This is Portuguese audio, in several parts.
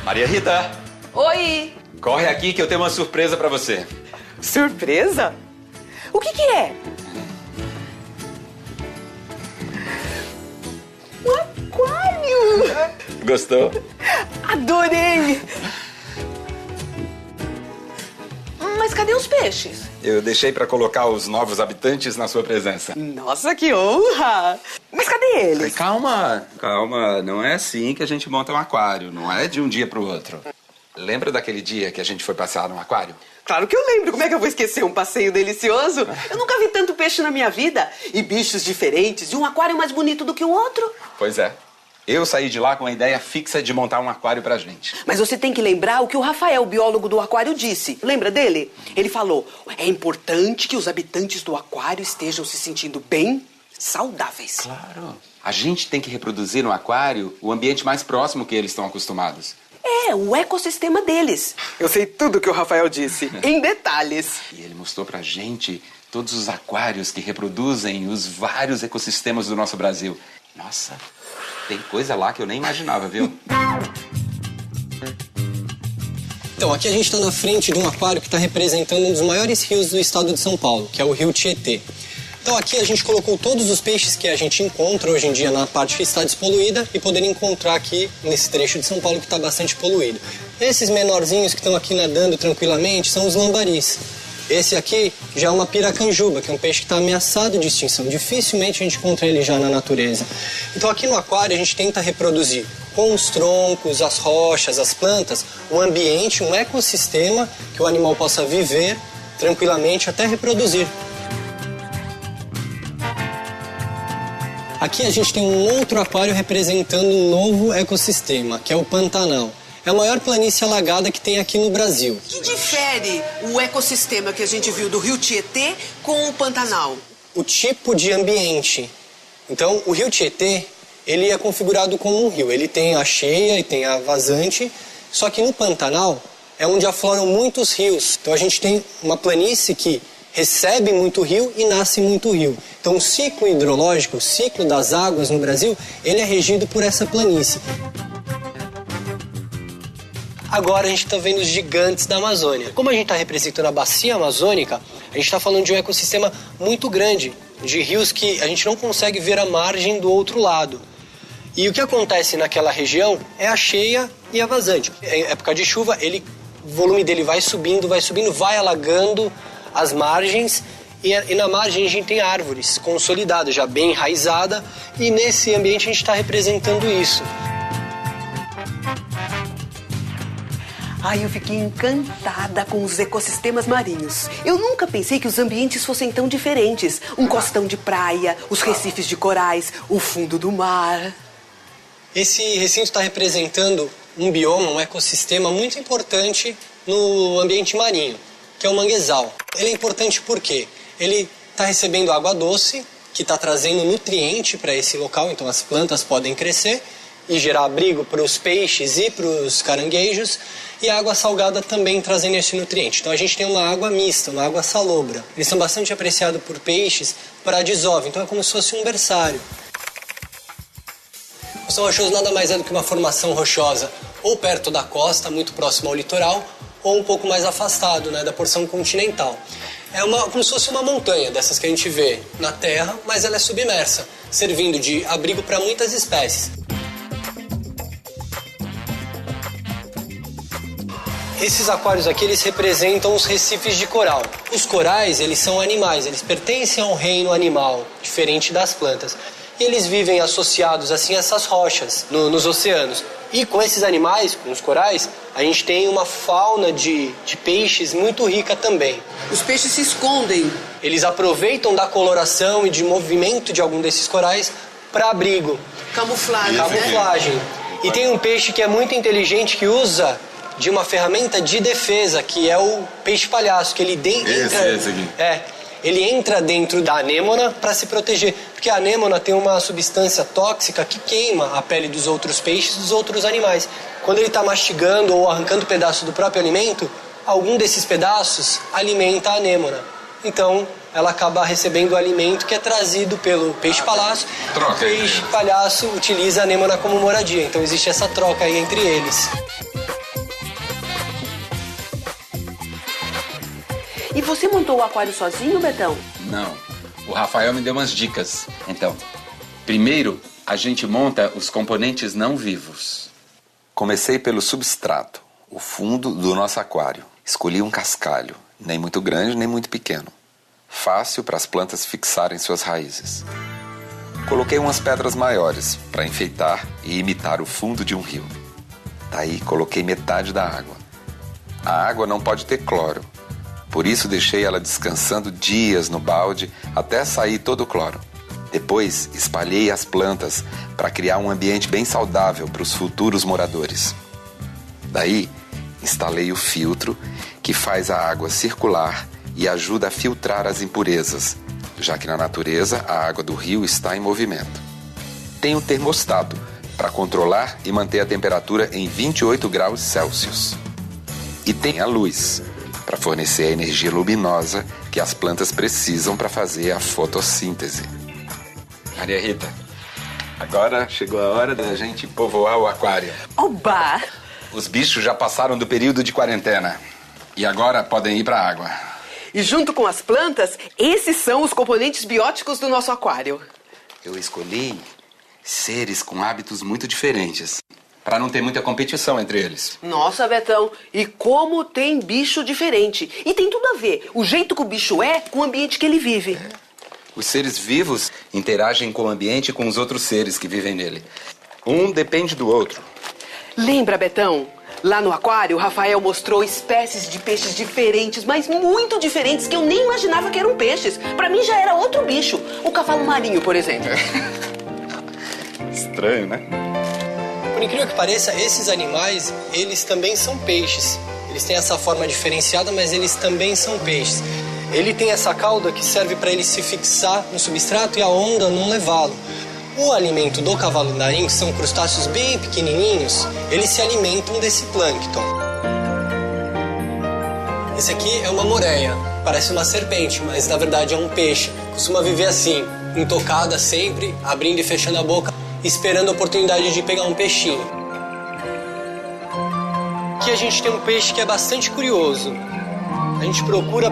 Maria Rita! Oi! Corre aqui que eu tenho uma surpresa pra você. Surpresa? O que é? Um aquário! Gostou? Adorei! Mas cadê os peixes? Eu deixei pra colocar os novos habitantes na sua presença. Nossa, que honra! Mas cadê eles? Calma, calma. Não é assim que a gente monta um aquário. Não é de um dia pro outro. Lembra daquele dia que a gente foi passear no aquário? Claro que eu lembro. Como é que eu vou esquecer um passeio delicioso? Eu nunca vi tanto peixe na minha vida. E bichos diferentes. E um aquário mais bonito do que o outro. Pois é. Eu saí de lá com a ideia fixa de montar um aquário pra gente. Mas você tem que lembrar o que o Rafael, biólogo do aquário, disse. Lembra dele? Ele falou, é importante que os habitantes do aquário estejam se sentindo bem, saudáveis. Claro. A gente tem que reproduzir no aquário o ambiente mais próximo que eles estão acostumados. É, o ecossistema deles. Eu sei tudo que o Rafael disse, em detalhes. E ele mostrou pra gente todos os aquários que reproduzem os vários ecossistemas do nosso Brasil. Nossa, tem coisa lá que eu nem imaginava, viu? Então, aqui a gente está na frente de um aquário que está representando um dos maiores rios do estado de São Paulo, que é o Rio Tietê. Então aqui a gente colocou todos os peixes que a gente encontra hoje em dia na parte que está despoluída e poder encontrar aqui nesse trecho de São Paulo que está bastante poluído. Esses menorzinhos que estão aqui nadando tranquilamente são os lambaris. Esse aqui já é uma piracanjuba, que é um peixe que está ameaçado de extinção. Dificilmente a gente encontra ele já na natureza. Então aqui no aquário a gente tenta reproduzir com os troncos, as rochas, as plantas, um ambiente, um ecossistema que o animal possa viver tranquilamente até reproduzir. Aqui a gente tem um outro aquário representando um novo ecossistema, que é o Pantanal. É a maior planície alagada que tem aqui no Brasil. O que difere o ecossistema que a gente viu do Rio Tietê com o Pantanal? O tipo de ambiente. Então, o Rio Tietê, ele é configurado como um rio. Ele tem a cheia e tem a vazante, só que no Pantanal é onde afloram muitos rios. Então, a gente tem uma planície que recebe muito rio e nasce muito rio. Então, o ciclo hidrológico, o ciclo das águas no Brasil, ele é regido por essa planície. Agora a gente está vendo os gigantes da Amazônia. Como a gente está representando a bacia amazônica, a gente está falando de um ecossistema muito grande, de rios que a gente não consegue ver a margem do outro lado. E o que acontece naquela região é a cheia e a vazante. Em época de chuva, o volume dele vai subindo, vai alagando as margens. E na margem a gente tem árvores consolidadas, já bem enraizadas. E nesse ambiente a gente está representando isso. Ai, eu fiquei encantada com os ecossistemas marinhos. Eu nunca pensei que os ambientes fossem tão diferentes. Um costão de praia, os recifes de corais, o fundo do mar. Esse recinto está representando um bioma, um ecossistema muito importante no ambiente marinho, que é o manguezal. Ele é importante porque ele está recebendo água doce, que está trazendo nutriente para esse local, então as plantas podem crescer e gerar abrigo para os peixes e para os caranguejos, e a água salgada também trazendo esse nutriente. Então a gente tem uma água mista, uma água salobra. Eles são bastante apreciados por peixes para desova, então é como se fosse um berçário. O São Rochoso nada mais é do que uma formação rochosa ou perto da costa, muito próximo ao litoral, ou um pouco mais afastado, né, da porção continental. É como se fosse uma montanha dessas que a gente vê na terra, mas ela é submersa, servindo de abrigo para muitas espécies. Esses aquários aqui, eles representam os recifes de coral. Os corais, eles são animais, eles pertencem ao reino animal, diferente das plantas. E eles vivem associados, assim, a essas rochas nos oceanos. E com esses animais, com os corais, a gente tem uma fauna de peixes muito rica também. Os peixes se escondem. Eles aproveitam da coloração e de movimento de algum desses corais para abrigo. Camuflagem, Camuflagem. Né? E tem um peixe que é muito inteligente, que usa de uma ferramenta de defesa, que é o peixe-palhaço, que ele ele entra dentro da anêmona para se proteger, porque a anêmona tem uma substância tóxica que queima a pele dos outros peixes e dos outros animais. Quando ele está mastigando ou arrancando pedaço do próprio alimento, algum desses pedaços alimenta a anêmona. Então, ela acaba recebendo o alimento que é trazido pelo peixe-palhaço. O peixe-palhaço utiliza a anêmona como moradia, então existe essa troca aí entre eles. E você montou o aquário sozinho, Betão? Não, o Rafael me deu umas dicas. Então, primeiro, a gente monta os componentes não vivos. Comecei pelo substrato, o fundo do nosso aquário. Escolhi um cascalho, nem muito grande nem muito pequeno. Fácil para as plantas fixarem suas raízes. Coloquei umas pedras maiores para enfeitar e imitar o fundo de um rio. Daí coloquei metade da água. A água não pode ter cloro. Por isso deixei ela descansando dias no balde até sair todo o cloro. Depois espalhei as plantas para criar um ambiente bem saudável para os futuros moradores. Daí instalei o filtro que faz a água circular e ajuda a filtrar as impurezas, já que na natureza a água do rio está em movimento. Tem um termostato para controlar e manter a temperatura em 28 graus Celsius. E tem a luz para fornecer a energia luminosa que as plantas precisam para fazer a fotossíntese. Maria Rita, agora chegou a hora da gente povoar o aquário. Oba! Os bichos já passaram do período de quarentena e agora podem ir para a água. E junto com as plantas, esses são os componentes bióticos do nosso aquário. Eu escolhi seres com hábitos muito diferentes, para não ter muita competição entre eles. Nossa, Betão, e como tem bicho diferente. E tem tudo a ver, o jeito que o bicho é com o ambiente que ele vive. Os seres vivos interagem com o ambiente e com os outros seres que vivem nele. Um depende do outro. Lembra, Betão? Lá no aquário, o Rafael mostrou espécies de peixes diferentes, mas muito diferentes, que eu nem imaginava que eram peixes. Pra mim já era outro bicho. O cavalo marinho, por exemplo. Estranho, né? Por incrível que pareça, esses animais, eles também são peixes. Eles têm essa forma diferenciada, mas eles também são peixes. Ele tem essa cauda que serve para ele se fixar no substrato e a onda não levá-lo. O alimento do cavalo marinho, que são crustáceos bem pequenininhos, eles se alimentam desse plâncton. Esse aqui é uma moreia, parece uma serpente, mas na verdade é um peixe. Costuma viver assim, intocada sempre, abrindo e fechando a boca, esperando a oportunidade de pegar um peixinho. Aqui a gente tem um peixe que é bastante curioso. A gente procura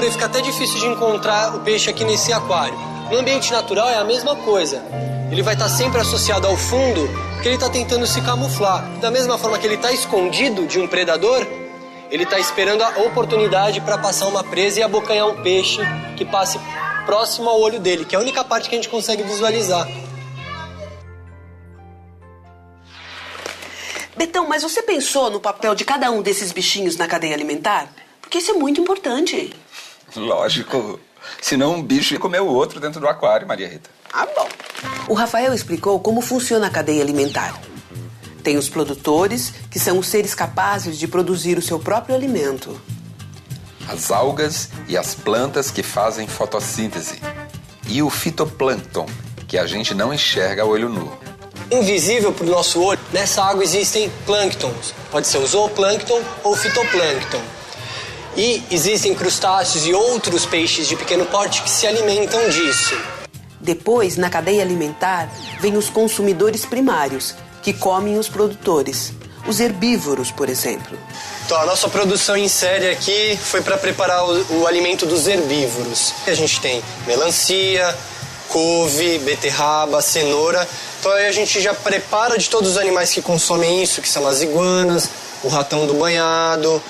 e fica até difícil de encontrar o peixe aqui nesse aquário. No ambiente natural é a mesma coisa. Ele vai estar sempre associado ao fundo, porque ele está tentando se camuflar. Da mesma forma que ele está escondido de um predador, ele está esperando a oportunidade para passar uma presa e abocanhar um peixe que passe próximo ao olho dele, que é a única parte que a gente consegue visualizar. Betão, mas você pensou no papel de cada um desses bichinhos na cadeia alimentar? Porque isso é muito importante. Lógico. Senão um bicho ia comer o outro dentro do aquário, Maria Rita. Ah, bom. O Rafael explicou como funciona a cadeia alimentar. Tem os produtores, que são os seres capazes de produzir o seu próprio alimento. As algas e as plantas que fazem fotossíntese. E o fitoplâncton, que a gente não enxerga a olho nu. Invisível para o nosso olho, nessa água existem plânctons. Pode ser o zooplâncton ou fitoplâncton. E existem crustáceos e outros peixes de pequeno porte que se alimentam disso. Depois, na cadeia alimentar, vem os consumidores primários, que comem os produtores. Os herbívoros, por exemplo. Então, a nossa produção em série aqui foi para preparar o alimento dos herbívoros. A gente tem melancia, couve, beterraba, cenoura. Então aí a gente já prepara de todos os animais que consomem isso, que são as iguanas, o ratão do banhado.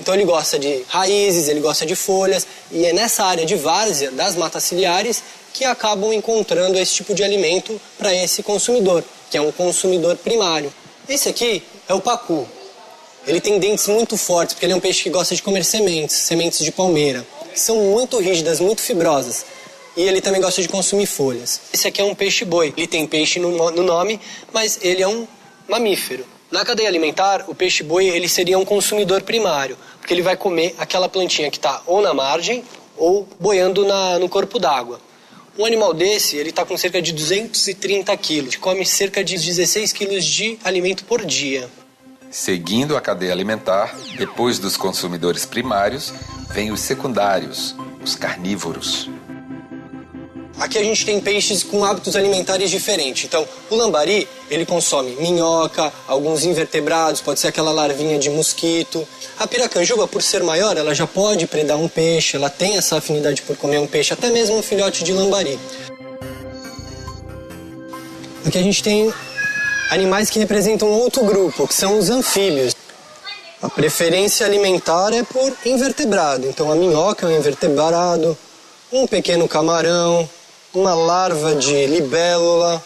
Então ele gosta de raízes, ele gosta de folhas, e é nessa área de várzea das matas ciliares que acabam encontrando esse tipo de alimento para esse consumidor, que é um consumidor primário. Esse aqui é o pacu. Ele tem dentes muito fortes, porque ele é um peixe que gosta de comer sementes de palmeira, que são muito rígidas, muito fibrosas. E ele também gosta de consumir folhas. Esse aqui é um peixe-boi. Ele tem peixe no nome, mas ele é um mamífero. Na cadeia alimentar, o peixe-boi ele seria um consumidor primário, porque ele vai comer aquela plantinha que está ou na margem ou boiando no corpo d'água. Um animal desse, ele está com cerca de 230 quilos, come cerca de 16 quilos de alimento por dia. Seguindo a cadeia alimentar, depois dos consumidores primários, vem os secundários, os carnívoros. Aqui a gente tem peixes com hábitos alimentares diferentes. Então, o lambari, ele consome minhoca, alguns invertebrados, pode ser aquela larvinha de mosquito. A piracanjuba, por ser maior, ela já pode predar um peixe, ela tem essa afinidade por comer um peixe, até mesmo um filhote de lambari. Aqui a gente tem animais que representam outro grupo, que são os anfíbios. A preferência alimentar é por invertebrado. Então, a minhoca é um invertebrado, um pequeno camarão, uma larva de libélula,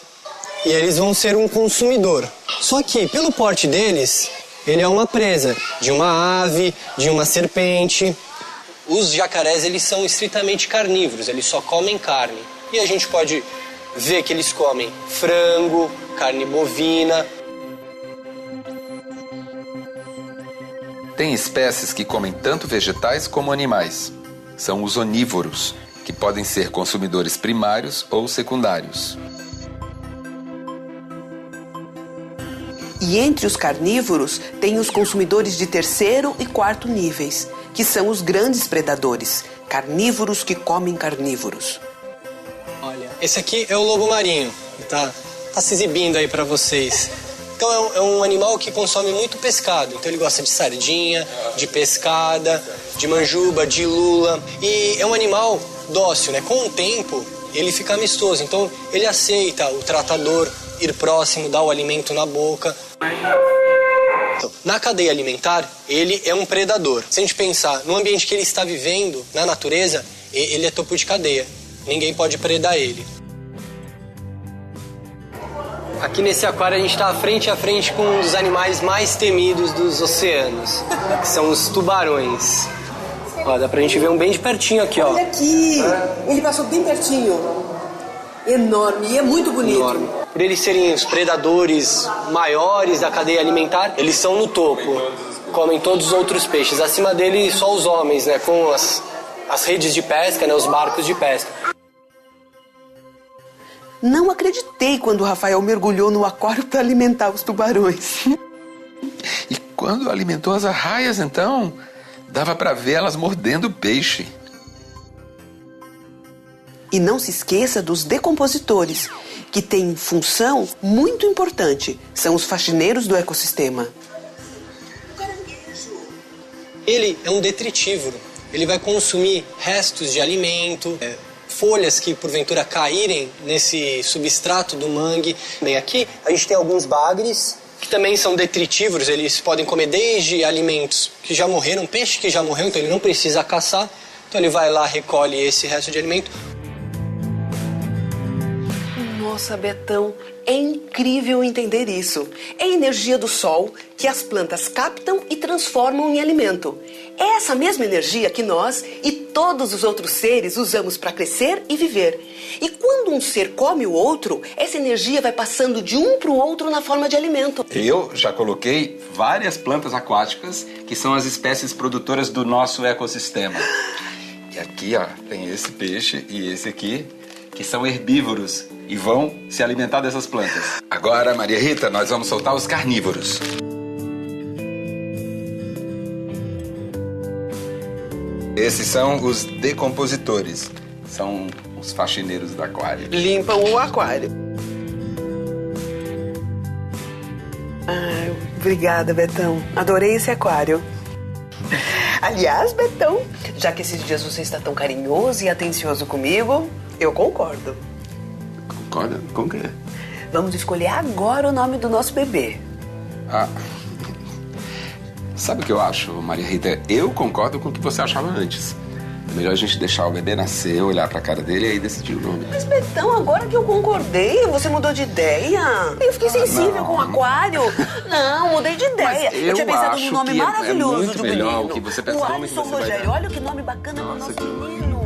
e eles vão ser um consumidor. Só que, pelo porte deles, ele é uma presa de uma ave, de uma serpente. Os jacarés, eles são estritamente carnívoros, eles só comem carne. E a gente pode ver que eles comem frango, carne bovina. Tem espécies que comem tanto vegetais como animais. São os onívoros, que podem ser consumidores primários ou secundários. E entre os carnívoros, tem os consumidores de terceiro e quarto níveis, que são os grandes predadores, carnívoros que comem carnívoros. Olha, esse aqui é o lobo marinho, tá se exibindo aí pra vocês. Então é um animal que consome muito pescado, então ele gosta de sardinha, de pescada, de manjuba, de lula, e é um animal dócil, né? Com o tempo, ele fica amistoso. Então, ele aceita o tratador ir próximo, dar o alimento na boca. Então, na cadeia alimentar, ele é um predador. Se a gente pensar no ambiente que ele está vivendo, na natureza, ele é topo de cadeia. Ninguém pode predar ele. Aqui nesse aquário a gente está frente a frente com um dos animais mais temidos dos oceanos, que são os tubarões. Ó, dá pra gente ver um bem de pertinho aqui, ó. Olha aqui! Ele passou bem pertinho. Enorme, e é muito bonito. Enorme. Por eles serem os predadores maiores da cadeia alimentar, eles são no topo. Comem todos os outros peixes. Acima dele, só os homens, né? Com as redes de pesca, né? Os barcos de pesca. Não acreditei quando o Rafael mergulhou no aquário para alimentar os tubarões. E quando alimentou as arraias, então, dava para ver elas mordendo o peixe. E não se esqueça dos decompositores, que têm função muito importante. São os faxineiros do ecossistema. Ele é um detritívoro. Ele vai consumir restos de alimento, folhas que porventura caírem nesse substrato do mangue. Bem, aqui a gente tem alguns bagres, que também são detritívoros. Eles podem comer desde alimentos que já morreram, peixe que já morreu, então ele não precisa caçar. Então ele vai lá, recolhe esse resto de alimento. Nossa, Betão, é incrível entender isso. É a energia do sol que as plantas captam e transformam em alimento. É essa mesma energia que nós e todos os outros seres usamos para crescer e viver. E quando um ser come o outro, essa energia vai passando de um para o outro na forma de alimento. Eu já coloquei várias plantas aquáticas que são as espécies produtoras do nosso ecossistema. E aqui, ó, tem esse peixe e esse aqui, que são herbívoros e vão se alimentar dessas plantas. Agora, Maria Rita, nós vamos soltar os carnívoros. Esses são os decompositores. São os faxineiros do aquário. Limpam o aquário. Obrigada, Betão. Adorei esse aquário. Aliás, Betão, já que esses dias você está tão carinhoso e atencioso comigo, eu concordo. Concorda? Com o quê? Vamos escolher agora o nome do nosso bebê. Sabe o que eu acho, Maria Rita? Eu concordo com o que você achava antes. É melhor a gente deixar o bebê nascer, olhar pra cara dele e aí decidir o nome. Mas, Betão, agora que eu concordei, você mudou de ideia? Eu fiquei sensível com o aquário. Não, mudei de ideia. Mas eu tinha pensado acho num nome que é maravilhoso muito do melhor menino. o que você pensa, O o nome que Alisson você vai Rogério, dar. olha que nome bacana pro Nossa, nosso que menino.